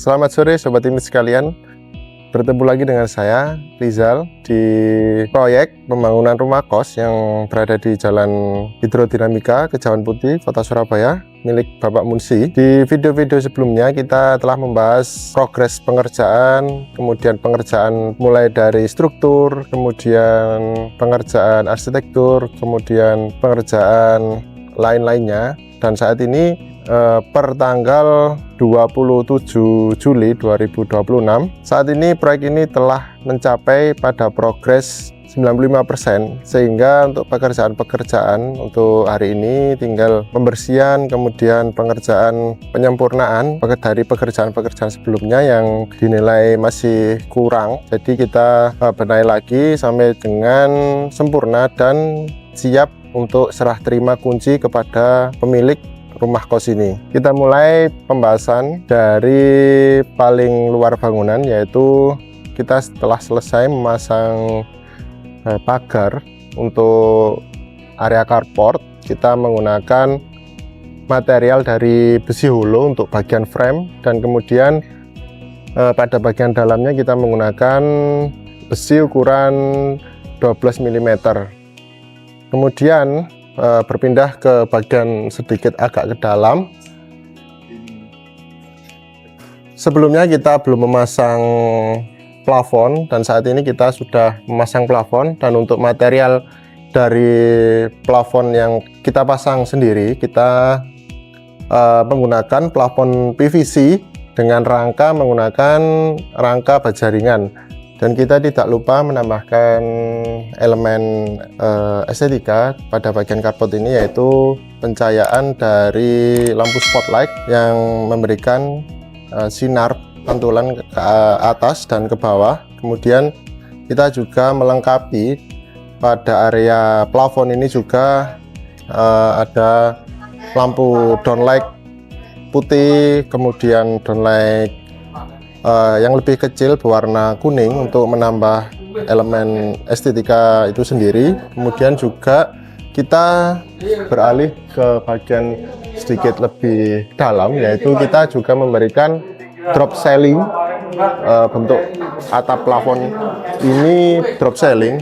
Selamat sore Sobat Ini sekalian. Bertemu lagi dengan saya, Rizal, di proyek pembangunan rumah kos yang berada di Jalan Hidrodinamika, Kejauhan Putih, Kota Surabaya, milik Bapak Munsi. Di video-video sebelumnya kita telah membahas progres pengerjaan, kemudian pengerjaan mulai dari struktur, kemudian pengerjaan arsitektur, kemudian pengerjaan lain-lainnya. Dan saat ini per tanggal 27 Juli 2026, saat ini proyek ini telah mencapai pada progres 95%, sehingga untuk pekerjaan-pekerjaan untuk hari ini tinggal pembersihan, kemudian pengerjaan penyempurnaan dari pekerjaan-pekerjaan sebelumnya yang dinilai masih kurang. Jadi kita benahi lagi sampai dengan sempurna dan siap untuk serah terima kunci kepada pemilik rumah kos ini. Kita mulai pembahasan dari paling luar bangunan, yaitu kita setelah selesai memasang pagar untuk area carport, kita menggunakan material dari besi holo untuk bagian frame, dan kemudian pada bagian dalamnya kita menggunakan besi ukuran 12 mm. Kemudian berpindah ke bagian sedikit agak ke dalam. Sebelumnya kita belum memasang plafon, dan saat ini kita sudah memasang plafon. Dan untuk material dari plafon yang kita pasang sendiri, kita menggunakan plafon PVC dengan rangka menggunakan rangka baja ringan. Dan kita tidak lupa menambahkan elemen estetika pada bagian carport ini, yaitu pencahayaan dari lampu spotlight yang memberikan sinar pantulan ke atas dan ke bawah. Kemudian kita juga melengkapi pada area plafon ini juga ada lampu downlight putih, kemudian downlight yang lebih kecil berwarna kuning untuk menambah elemen estetika itu sendiri. Kemudian juga kita beralih ke bagian sedikit lebih dalam, yaitu kita juga memberikan drop ceiling. Bentuk atap plafon ini drop ceiling,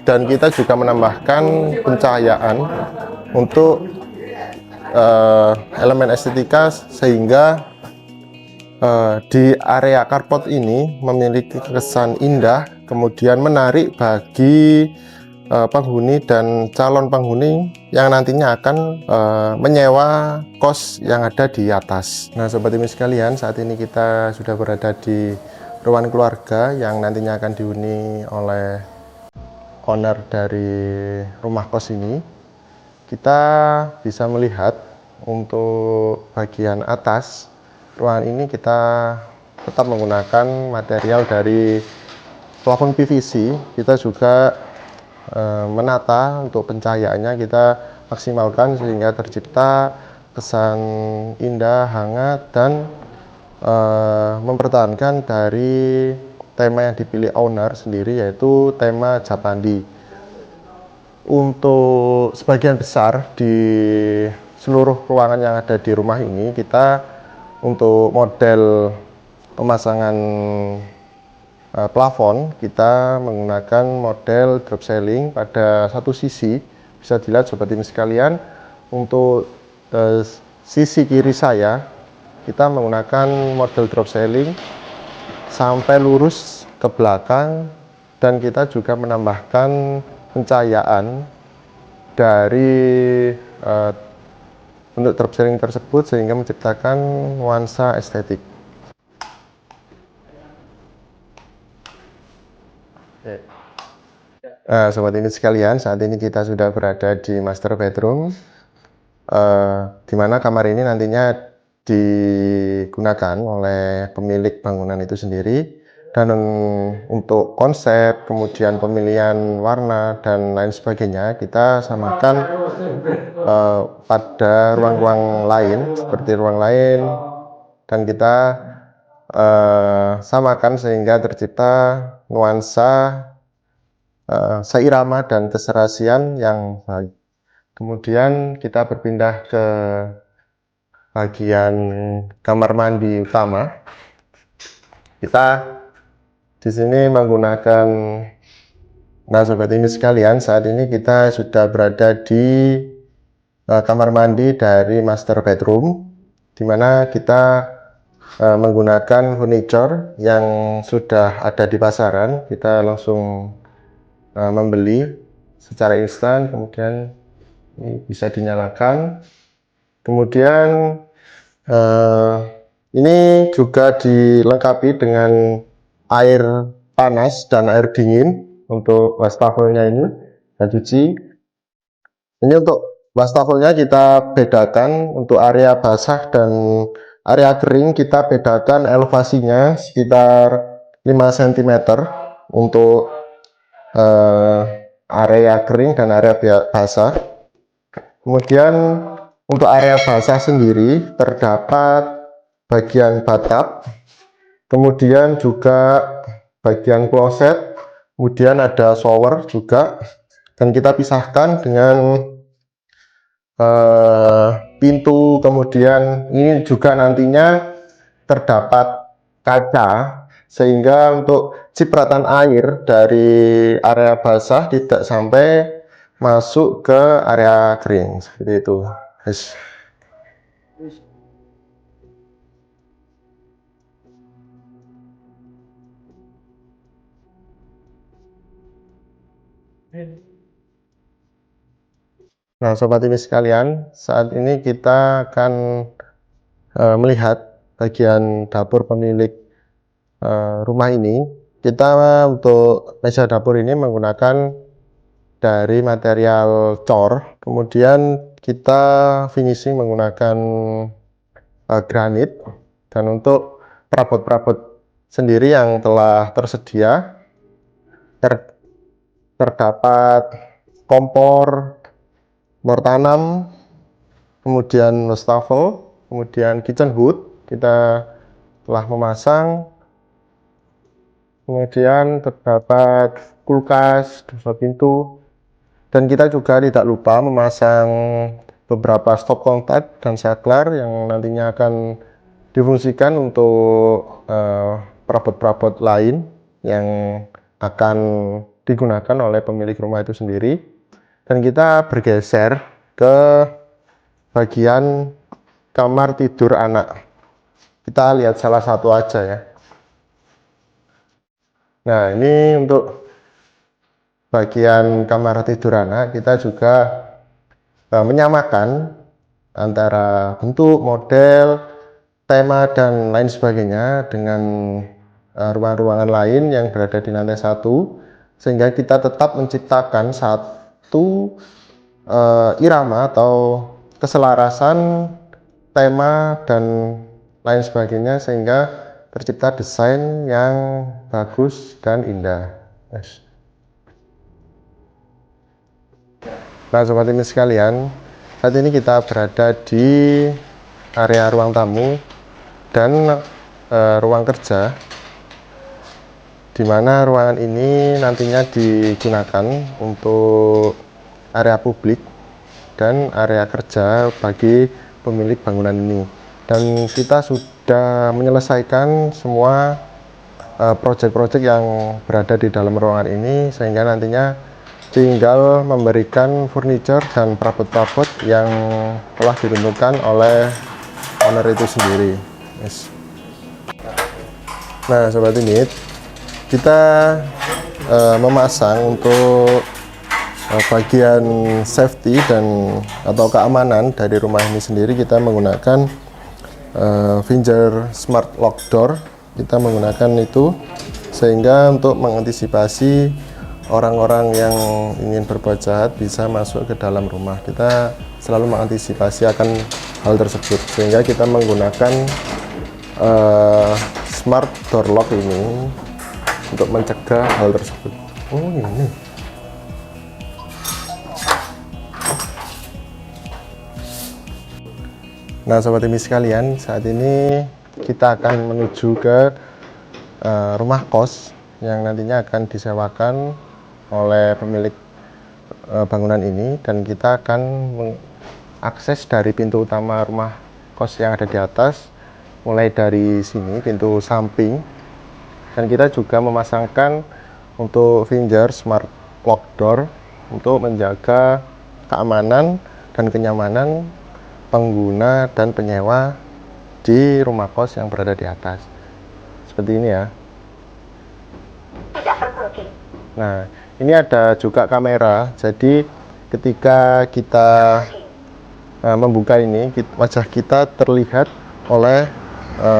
dan kita juga menambahkan pencahayaan untuk elemen estetika, sehingga di area carport ini memiliki kesan indah, kemudian menarik bagi penghuni dan calon penghuni yang nantinya akan menyewa kos yang ada di atas. Nah Sobat Ini sekalian, saat ini kita sudah berada di ruangan keluarga yang nantinya akan dihuni oleh owner dari rumah kos ini. Kita bisa melihat untuk bagian atas ruangan ini kita tetap menggunakan material dari plafon PVC. Kita juga menata untuk pencahayaannya, kita maksimalkan sehingga tercipta kesan indah, hangat, dan mempertahankan dari tema yang dipilih owner sendiri, yaitu tema Japandi. Untuk sebagian besar di seluruh ruangan yang ada di rumah ini, kita untuk model pemasangan plafon kita menggunakan model drop ceiling pada satu sisi. Bisa dilihat Sobat Ini sekalian, untuk sisi kiri saya kita menggunakan model drop ceiling sampai lurus ke belakang, dan kita juga menambahkan pencahayaan dari untuk drop ceiling tersebut sehingga menciptakan nuansa estetik. Sobat Ini sekalian, saat ini kita sudah berada di master bedroom, di mana kamar ini nantinya digunakan oleh pemilik bangunan itu sendiri. Dan untuk konsep, kemudian pemilihan warna dan lain sebagainya, kita samakan pada ruang-ruang lain seperti ruang lain, dan kita samakan sehingga tercipta nuansa seirama dan keserasian yang baik. Kemudian kita berpindah ke bagian kamar mandi utama. Kita di sini menggunakan, nah sobat ini sekalian, saat ini kita sudah berada di kamar mandi dari master bedroom, dimana kita menggunakan furniture yang sudah ada di pasaran. Kita langsung membeli secara instan, kemudian ini bisa dinyalakan. Kemudian ini juga dilengkapi dengan air panas dan air dingin untuk wastafelnya ini dan cuci. Ini untuk wastafelnya kita bedakan, untuk area basah dan area kering kita bedakan elevasinya sekitar 5 cm untuk area kering dan area basah. Kemudian untuk area basah sendiri terdapat bagian bathtub, kemudian juga bagian kloset, kemudian ada shower juga, dan kita pisahkan dengan pintu. Kemudian ini juga nantinya terdapat kaca, sehingga untuk cipratan air dari area basah tidak sampai masuk ke area kering, seperti itu. Yes. Nah, sobat ini sekalian, saat ini kita akan melihat bagian dapur pemilik rumah ini. Kita untuk meja dapur ini menggunakan dari material cor, kemudian kita finishing menggunakan granit, dan untuk perabot-perabot sendiri yang telah tersedia terdapat kompor, tanam, kemudian wastafel, kemudian kitchen hood kita telah memasang, kemudian terdapat kulkas, dua pintu, dan kita juga tidak lupa memasang beberapa stop kontak dan saklar yang nantinya akan difungsikan untuk perabot-perabot lain yang akan digunakan oleh pemilik rumah itu sendiri. Dan kita bergeser ke bagian kamar tidur anak. Kita lihat salah satu aja ya. Nah, ini untuk bagian kamar tidur anak, kita juga menyamakan antara bentuk, model, tema, dan lain sebagainya dengan ruang-ruangan lain yang berada di lantai 1, sehingga kita tetap menciptakan satu irama atau keselarasan tema dan lain sebagainya, sehingga tercipta desain yang bagus dan indah. Yes. Nah, sobat ini sekalian, saat ini kita berada di area ruang tamu dan ruang kerja, di mana ruangan ini nantinya digunakan untuk area publik dan area kerja bagi pemilik bangunan ini. Dan kita sudah menyelesaikan semua proyek-proyek yang berada di dalam ruangan ini, sehingga nantinya tinggal memberikan furniture dan perabot-perabot yang telah ditentukan oleh owner itu sendiri. Yes. Nah, sobat ini kita memasang untuk bagian safety dan atau keamanan dari rumah ini sendiri. Kita menggunakan Finger Smart Lock Door. Kita menggunakan itu sehingga untuk mengantisipasi orang-orang yang ingin berbuat jahat bisa masuk ke dalam rumah. Kita selalu mengantisipasi akan hal tersebut, sehingga kita menggunakan smart door lock ini untuk mencegah hal tersebut. Oh, ini. Nah, sobat ini sekalian, saat ini kita akan menuju ke rumah kos yang nantinya akan disewakan oleh pemilik bangunan ini, dan kita akan mengakses dari pintu utama rumah kos yang ada di atas, mulai dari sini pintu samping. Dan kita juga memasangkan untuk finger smart lock door untuk menjaga keamanan dan kenyamanan pengguna dan penyewa di rumah kos yang berada di atas. Seperti ini ya. Nah, ini ada juga kamera, jadi ketika kita membuka ini, wajah kita terlihat oleh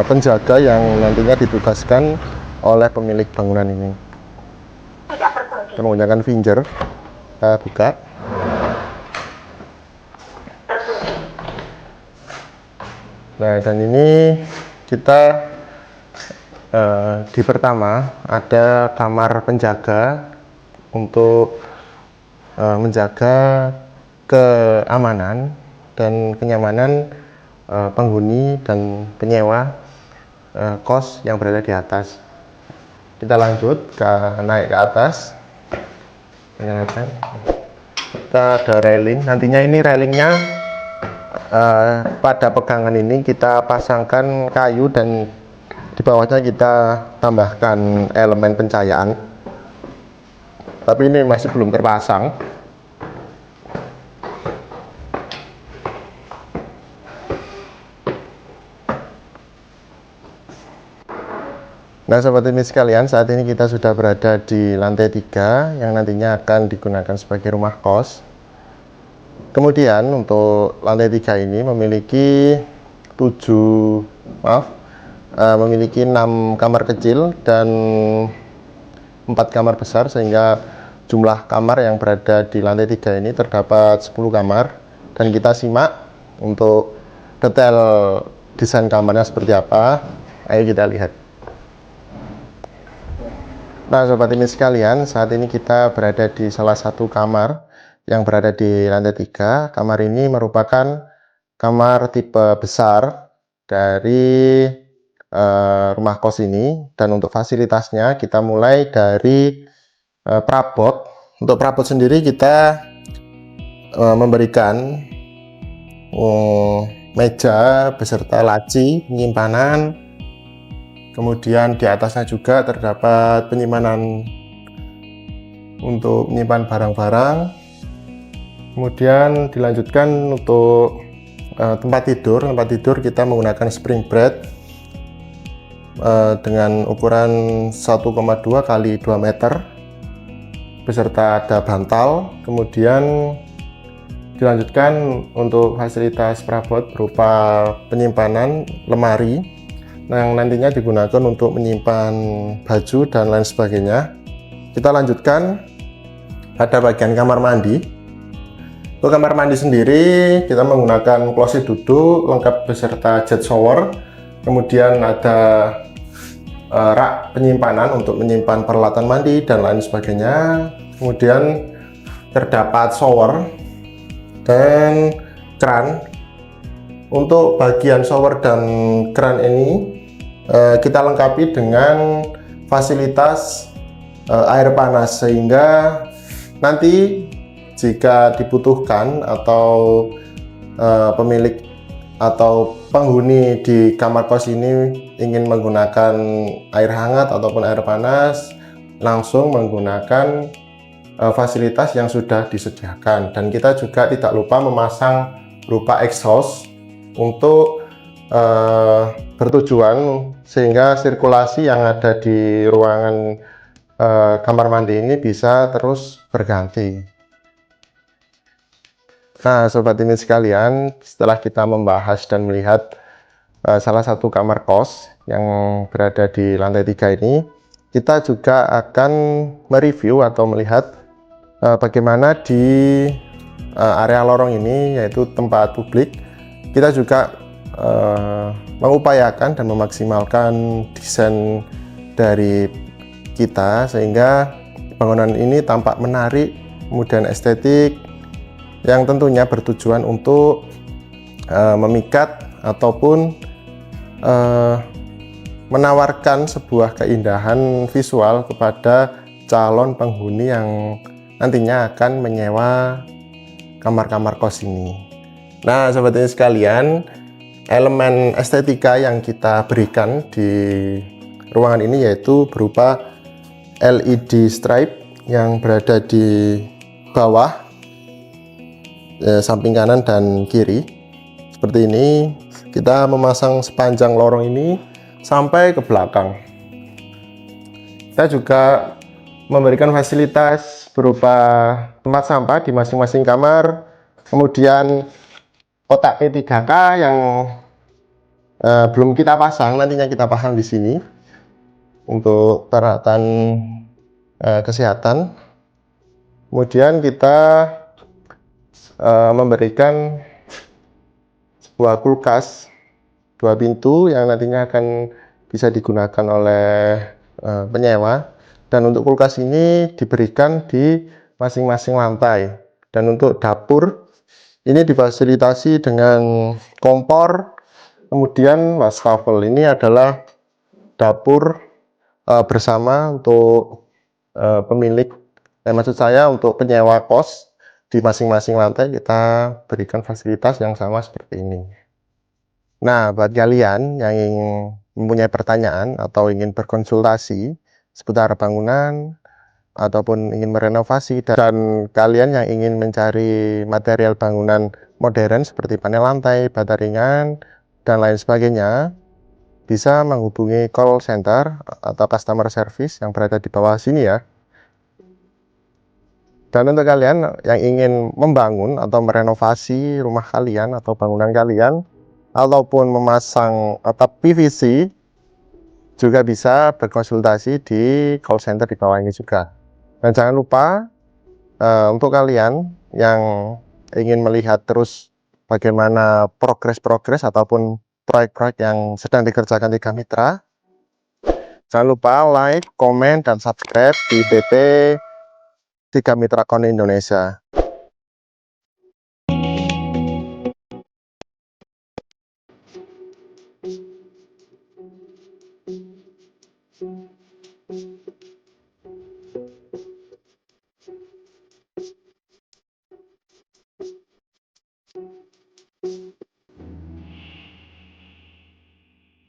penjaga yang nantinya ditugaskan oleh pemilik bangunan ini. Kita menggunakan finger, kita buka. Nah, dan ini kita di pertama ada kamar penjaga untuk menjaga keamanan dan kenyamanan penghuni dan penyewa kos yang berada di atas. Kita lanjut naik ke atas. Kita ada railing. Nantinya ini railingnya pada pegangan ini kita pasangkan kayu dan di bawahnya kita tambahkan elemen pencahayaan, tapi ini masih belum terpasang. Nah, sobat ini sekalian, saat ini kita sudah berada di lantai 3 yang nantinya akan digunakan sebagai rumah kos. Kemudian untuk lantai 3 ini memiliki 6 kamar kecil dan 4 kamar besar, sehingga jumlah kamar yang berada di lantai 3 ini terdapat 10 kamar. Dan kita simak untuk detail desain kamarnya seperti apa. Ayo kita lihat. Nah, sobat ini sekalian, saat ini kita berada di salah satu kamar yang berada di lantai 3. Kamar ini merupakan kamar tipe besar dari rumah kos ini, dan untuk fasilitasnya kita mulai dari perabot. Untuk perabot sendiri kita memberikan meja beserta laci penyimpanan, kemudian di atasnya juga terdapat penyimpanan untuk menyimpan barang-barang. Kemudian dilanjutkan untuk tempat tidur kita menggunakan spring bed dengan ukuran 1,2 kali 2 meter beserta ada bantal. Kemudian dilanjutkan untuk fasilitas perabot berupa penyimpanan lemari yang nantinya digunakan untuk menyimpan baju dan lain sebagainya. Kita lanjutkan, ada bagian kamar mandi. Untuk kamar mandi sendiri kita menggunakan kloset duduk lengkap beserta jet shower. Kemudian ada rak penyimpanan untuk menyimpan peralatan mandi dan lain sebagainya. Kemudian terdapat shower dan keran. Untuk bagian shower dan keran ini kita lengkapi dengan fasilitas air panas, sehingga nanti jika dibutuhkan atau pemilik atau penghuni di kamar kos ini ingin menggunakan air hangat ataupun air panas, langsung menggunakan fasilitas yang sudah disediakan. Dan kita juga tidak lupa memasang berupa exhaust untuk bertujuan sehingga sirkulasi yang ada di ruangan kamar mandi ini bisa terus berganti. Nah, sobat ini sekalian, setelah kita membahas dan melihat salah satu kamar kos yang berada di lantai 3 ini, kita juga akan mereview atau melihat bagaimana di area lorong ini, yaitu tempat publik. Kita juga mengupayakan dan memaksimalkan desain dari kita sehingga bangunan ini tampak menarik, kemudian estetik, yang tentunya bertujuan untuk memikat ataupun menawarkan sebuah keindahan visual kepada calon penghuni yang nantinya akan menyewa kamar-kamar kos ini. Nah, sobat ini sekalian, elemen estetika yang kita berikan di ruangan ini, yaitu berupa LED stripe yang berada di bawah, samping kanan dan kiri. Seperti ini, kita memasang sepanjang lorong ini sampai ke belakang. Kita juga memberikan fasilitas berupa tempat sampah di masing-masing kamar, kemudian kotak P3K yang belum kita pasang, nantinya kita pasang di sini untuk peralatan kesehatan. Kemudian kita memberikan sebuah kulkas 2 pintu yang nantinya akan bisa digunakan oleh penyewa. Dan untuk kulkas ini diberikan di masing-masing lantai. Dan untuk dapur ini difasilitasi dengan kompor, kemudian wastafel. Ini adalah dapur bersama untuk pemilik, maksud saya untuk penyewa kos. Di masing-masing lantai kita berikan fasilitas yang sama seperti ini. Nah, buat kalian yang ingin mempunyai pertanyaan atau ingin berkonsultasi seputar bangunan ataupun ingin merenovasi, dan kalian yang ingin mencari material bangunan modern seperti panel lantai, bata ringan, dan lain sebagainya, bisa menghubungi call center atau customer service yang berada di bawah sini ya. Dan untuk kalian yang ingin membangun atau merenovasi rumah kalian atau bangunan kalian, ataupun memasang atap PVC, juga bisa berkonsultasi di call center di bawah ini juga. Dan jangan lupa untuk kalian yang ingin melihat terus bagaimana progres ataupun proyek-proyek yang sedang dikerjakan Tiga Mitra, jangan lupa like, komen, dan subscribe di BP Tiga Mitra Kon Indonesia.